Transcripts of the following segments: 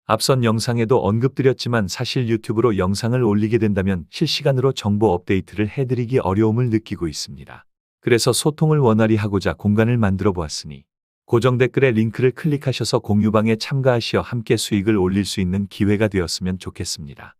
앞선 영상에도 언급드렸지만 사실 유튜브로 영상을 올리게 된다면 실시간으로 정보 업데이트를 해드리기 어려움을 느끼고 있습니다. 그래서 소통을 원활히 하고자 공간을 만들어 보았으니 고정 댓글에 링크를 클릭하셔서 공유방에 참가하시어 함께 수익을 올릴 수 있는 기회가 되었으면 좋겠습니다.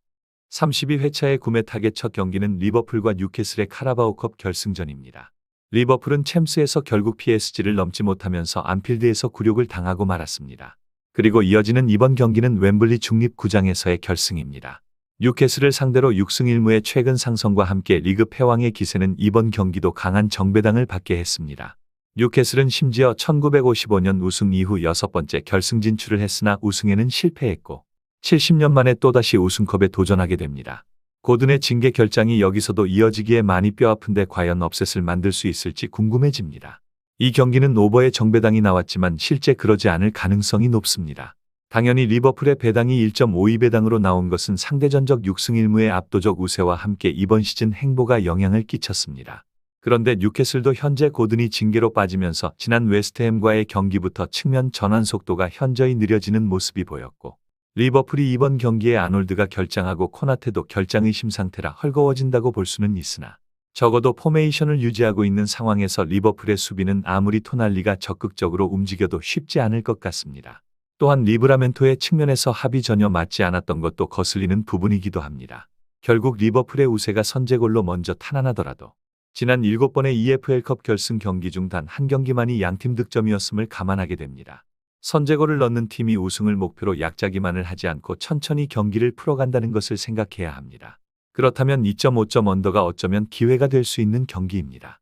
32회차의 구매 타겟 첫 경기는 리버풀과 뉴캐슬의 카라바오컵 결승전입니다. 리버풀은 챔스에서 결국 PSG를 넘지 못하면서 안필드에서 굴욕을 당하고 말았습니다. 그리고 이어지는 이번 경기는 웸블리 중립구장에서의 결승입니다. 뉴캐슬을 상대로 6승 1무의 최근 상승과 함께 리그 패왕의 기세는 이번 경기도 강한 정배당을 받게 했습니다. 뉴캐슬은 심지어 1955년 우승 이후 6번째 결승 진출을 했으나 우승에는 실패했고 70년 만에 또다시 우승컵에 도전하게 됩니다. 고든의 징계 결장이 여기서도 이어지기에 많이 뼈아픈데 과연 업셋을 만들 수 있을지 궁금해집니다. 이 경기는 오버의 정배당이 나왔지만 실제 그러지 않을 가능성이 높습니다. 당연히 리버풀의 배당이 1.52배당으로 나온 것은 상대 전적 6승 1무의 압도적 우세와 함께 이번 시즌 행보가 영향을 끼쳤습니다. 그런데 뉴캐슬도 현재 고든이 징계로 빠지면서 지난 웨스트햄과의 경기부터 측면 전환 속도가 현저히 느려지는 모습이 보였고 리버풀이 이번 경기에 아놀드가 결장하고 코나테도 결장 의심 상태라 헐거워진다고 볼 수는 있으나 적어도 포메이션을 유지하고 있는 상황에서 리버풀의 수비는 아무리 토날리가 적극적으로 움직여도 쉽지 않을 것 같습니다. 또한 리브라멘토의 측면에서 합이 전혀 맞지 않았던 것도 거슬리는 부분이기도 합니다. 결국 리버풀의 우세가 선제골로 먼저 탄환하더라도 지난 7번의 EFL컵 결승 경기 중 단 한 경기만이 양팀 득점이었음을 감안하게 됩니다. 선제골을 넣는 팀이 우승을 목표로 약자기만을 하지 않고 천천히 경기를 풀어간다는 것을 생각해야 합니다. 그렇다면 2.5점 언더가 어쩌면 기회가 될 수 있는 경기입니다.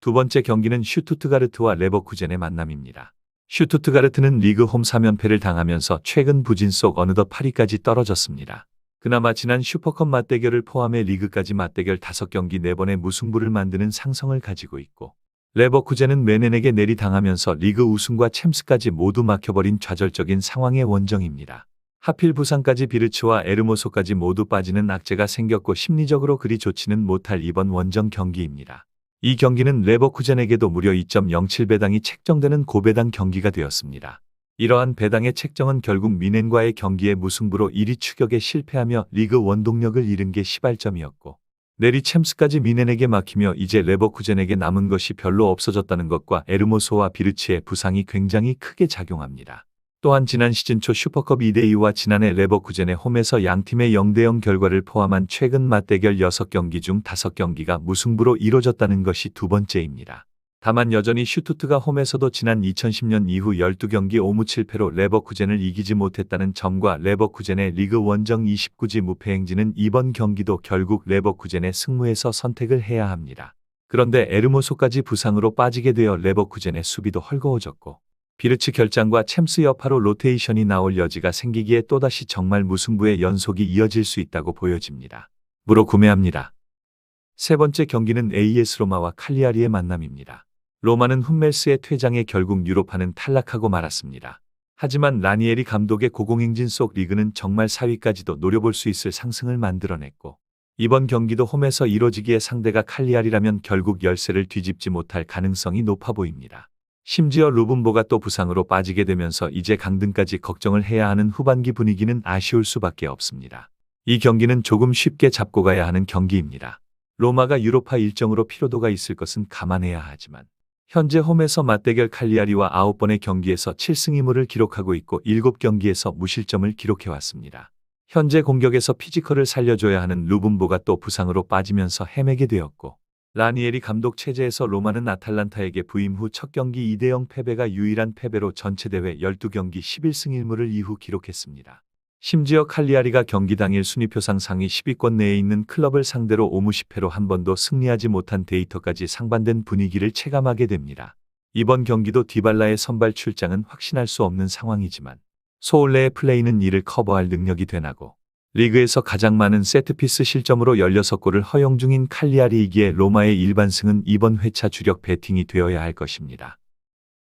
두 번째 경기는 슈투트가르트와 레버쿠젠의 만남입니다. 슈투트가르트는 리그 홈 3연패를 당하면서 최근 부진 속 어느덧 8위까지 떨어졌습니다. 그나마 지난 슈퍼컵 맞대결을 포함해 리그까지 맞대결 5경기 4번의 무승부를 만드는 상성을 가지고 있고 레버쿠젠은 메넨에게 내리당하면서 리그 우승과 챔스까지 모두 막혀버린 좌절적인 상황의 원정입니다. 하필 부상까지 비르츠와 에르모소까지 모두 빠지는 악재가 생겼고 심리적으로 그리 좋지는 못할 이번 원정 경기입니다. 이 경기는 레버쿠젠에게도 무려 2.07배당이 책정되는 고배당 경기가 되었습니다. 이러한 배당의 책정은 결국 미넨과의 경기의 무승부로 1위 추격에 실패하며 리그 원동력을 잃은 게 시발점이었고 내리 챔스까지 미넨에게 막히며 이제 레버쿠젠에게 남은 것이 별로 없어졌다는 것과 에르모소와 비르츠의 부상이 굉장히 크게 작용합니다. 또한 지난 시즌 초 슈퍼컵 2대2와 지난해 레버쿠젠의 홈에서 양팀의 0대0 결과를 포함한 최근 맞대결 6경기 중 5경기가 무승부로 이뤄졌다는 것이 두 번째입니다. 다만 여전히 슈투트가 홈에서도 지난 2010년 이후 12경기 5무 7패로 레버쿠젠을 이기지 못했다는 점과 레버쿠젠의 리그 원정 29지 무패 행진은 이번 경기도 결국 레버쿠젠의 승무에서 선택을 해야 합니다. 그런데 에르모소까지 부상으로 빠지게 되어 레버쿠젠의 수비도 헐거워졌고 비르츠 결장과 챔스 여파로 로테이션이 나올 여지가 생기기에 또다시 정말 무승부의 연속이 이어질 수 있다고 보여집니다. 무로 구매합니다. 세 번째 경기는 AS 로마와 칼리아리의 만남입니다. 로마는 훈멜스의 퇴장에 결국 유로파는 탈락하고 말았습니다. 하지만 라니에리 감독의 고공행진 속 리그는 정말 4위까지도 노려볼 수 있을 상승을 만들어냈고 이번 경기도 홈에서 이뤄지기에 상대가 칼리아리라면 결국 열세를 뒤집지 못할 가능성이 높아 보입니다. 심지어 루븐보가 또 부상으로 빠지게 되면서 이제 강등까지 걱정을 해야 하는 후반기 분위기는 아쉬울 수밖에 없습니다. 이 경기는 조금 쉽게 잡고 가야 하는 경기입니다. 로마가 유로파 일정으로 피로도가 있을 것은 감안해야 하지만 현재 홈에서 맞대결 칼리아리와 9번의 경기에서 7승 2무를 기록하고 있고 7경기에서 무실점을 기록해왔습니다. 현재 공격에서 피지컬을 살려줘야 하는 루븐보가 또 부상으로 빠지면서 헤매게 되었고 라니에리 감독 체제에서 로마는 아탈란타에게 부임 후 첫 경기 2대0 패배가 유일한 패배로 전체 대회 12경기 11승 1무를 이후 기록했습니다. 심지어 칼리아리가 경기 당일 순위표상 상위 10위권 내에 있는 클럽을 상대로 5무 10패로 한 번도 승리하지 못한 데이터까지 상반된 분위기를 체감하게 됩니다. 이번 경기도 디발라의 선발 출장은 확신할 수 없는 상황이지만 소울레의 플레이는 이를 커버할 능력이 되나고 리그에서 가장 많은 세트피스 실점으로 16골을 허용 중인 칼리아리이기에 로마의 일반승은 이번 회차 주력 배팅이 되어야 할 것입니다.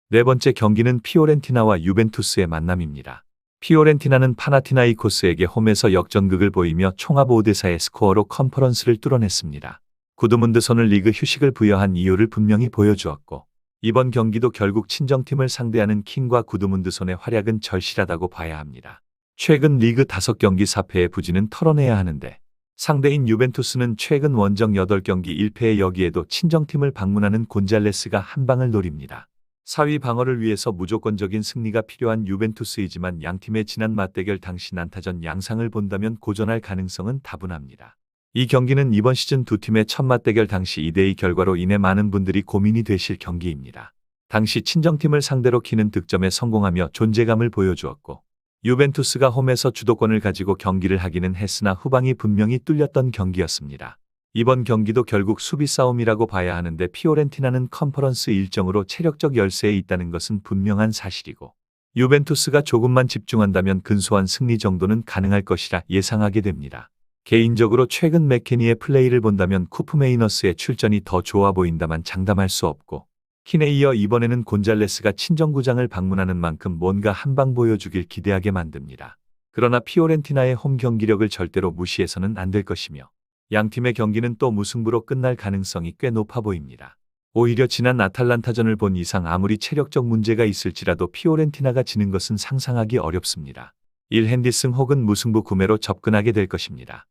네 번째 경기는 피오렌티나와 유벤투스의 만남입니다. 피오렌티나는 파나티나이코스에게 홈에서 역전극을 보이며 총합 5대4의 스코어로 컨퍼런스를 뚫어냈습니다. 구드문드손을 리그 휴식을 부여한 이유를 분명히 보여주었고 이번 경기도 결국 친정팀을 상대하는 킹과 구드문드손의 활약은 절실하다고 봐야 합니다. 최근 리그 5경기 4패의 부진은 털어내야 하는데 상대인 유벤투스는 최근 원정 8경기 1패에 여기에도 친정팀을 방문하는 곤잘레스가 한 방을 노립니다. 4위 방어를 위해서 무조건적인 승리가 필요한 유벤투스이지만 양팀의 지난 맞대결 당시 난타전 양상을 본다면 고전할 가능성은 다분합니다. 이 경기는 이번 시즌 두 팀의 첫 맞대결 당시 2대2 결과로 인해 많은 분들이 고민이 되실 경기입니다. 당시 친정팀을 상대로 키는 득점에 성공하며 존재감을 보여주었고 유벤투스가 홈에서 주도권을 가지고 경기를 하기는 했으나 후방이 분명히 뚫렸던 경기였습니다. 이번 경기도 결국 수비 싸움이라고 봐야 하는데 피오렌티나는 컨퍼런스 일정으로 체력적 열세에 있다는 것은 분명한 사실이고 유벤투스가 조금만 집중한다면 근소한 승리 정도는 가능할 것이라 예상하게 됩니다. 개인적으로 최근 맥케니의 플레이를 본다면 쿠프메이너스의 출전이 더 좋아 보인다만 장담할 수 없고 킨에 이어 이번에는 곤잘레스가 친정구장을 방문하는 만큼 뭔가 한방 보여주길 기대하게 만듭니다. 그러나 피오렌티나의 홈 경기력을 절대로 무시해서는 안 될 것이며 양팀의 경기는 또 무승부로 끝날 가능성이 꽤 높아 보입니다. 오히려 지난 아탈란타전을 본 이상 아무리 체력적 문제가 있을지라도 피오렌티나가 지는 것은 상상하기 어렵습니다. 1핸디승 혹은 무승부 구매로 접근하게 될 것입니다.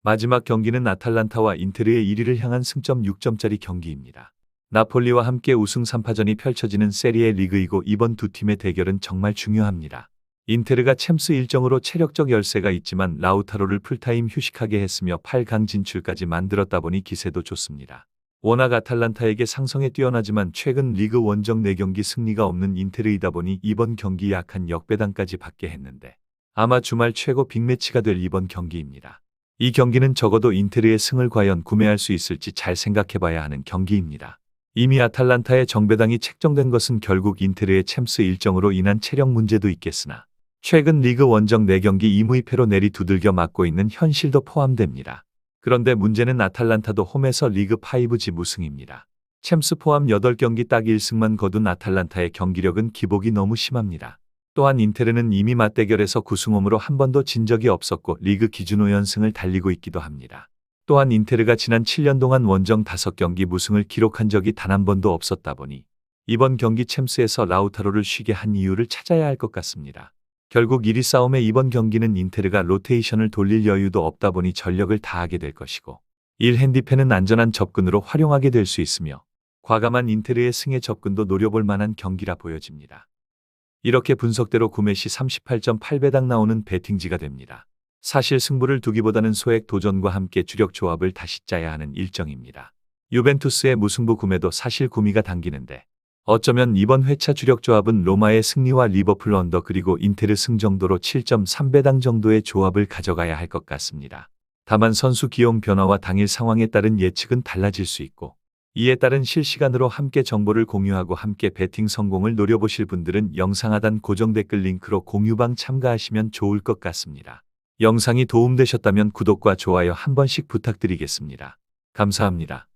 마지막 경기는 아탈란타와 인테르의 1위를 향한 승점 6점짜리 경기입니다. 나폴리와 함께 우승 3파전이 펼쳐지는 세리에 리그이고 이번 두 팀의 대결은 정말 중요합니다. 인테르가 챔스 일정으로 체력적 열세가 있지만 라우타로를 풀타임 휴식하게 했으며 8강 진출까지 만들었다 보니 기세도 좋습니다. 워낙 아탈란타에게 상성에 뛰어나지만 최근 리그 원정 4경기 승리가 없는 인테르이다 보니 이번 경기 약한 역배당까지 받게 했는데 아마 주말 최고 빅매치가 될 이번 경기입니다. 이 경기는 적어도 인테르의 승을 과연 구매할 수 있을지 잘 생각해봐야 하는 경기입니다. 이미 아탈란타의 정배당이 책정된 것은 결국 인테르의 챔스 일정으로 인한 체력 문제도 있겠으나 최근 리그 원정 4경기 2무이패로 내리 두들겨 맞고 있는 현실도 포함됩니다. 그런데 문제는 아탈란타도 홈에서 리그 5지 무승입니다. 챔스 포함 8경기 딱 1승만 거둔 아탈란타의 경기력은 기복이 너무 심합니다. 또한 인테르는 이미 맞대결에서 9승 홈으로 한 번도 진 적이 없었고 리그 기준 5연승을 달리고 있기도 합니다. 또한 인테르가 지난 7년 동안 원정 5경기 무승을 기록한 적이 단 한 번도 없었다 보니 이번 경기 챔스에서 라우타로를 쉬게 한 이유를 찾아야 할 것 같습니다. 결국 1위 싸움의 이번 경기는 인테르가 로테이션을 돌릴 여유도 없다 보니 전력을 다하게 될 것이고 1핸디패는 안전한 접근으로 활용하게 될 수 있으며 과감한 인테르의 승에 접근도 노려볼 만한 경기라 보여집니다. 이렇게 분석대로 구매 시 38.8배당 나오는 베팅지가 됩니다. 사실 승부를 두기보다는 소액 도전과 함께 주력 조합을 다시 짜야 하는 일정입니다. 유벤투스의 무승부 구매도 사실 구미가 당기는데 어쩌면 이번 회차 주력 조합은 로마의 승리와 리버풀 언더 그리고 인테르 승 정도로 7.3배당 정도의 조합을 가져가야 할 것 같습니다. 다만 선수 기용 변화와 당일 상황에 따른 예측은 달라질 수 있고 이에 따른 실시간으로 함께 정보를 공유하고 함께 베팅 성공을 노려보실 분들은 영상 하단 고정 댓글 링크로 공유방 참가하시면 좋을 것 같습니다. 영상이 도움되셨다면 구독과 좋아요 한 번씩 부탁드리겠습니다. 감사합니다.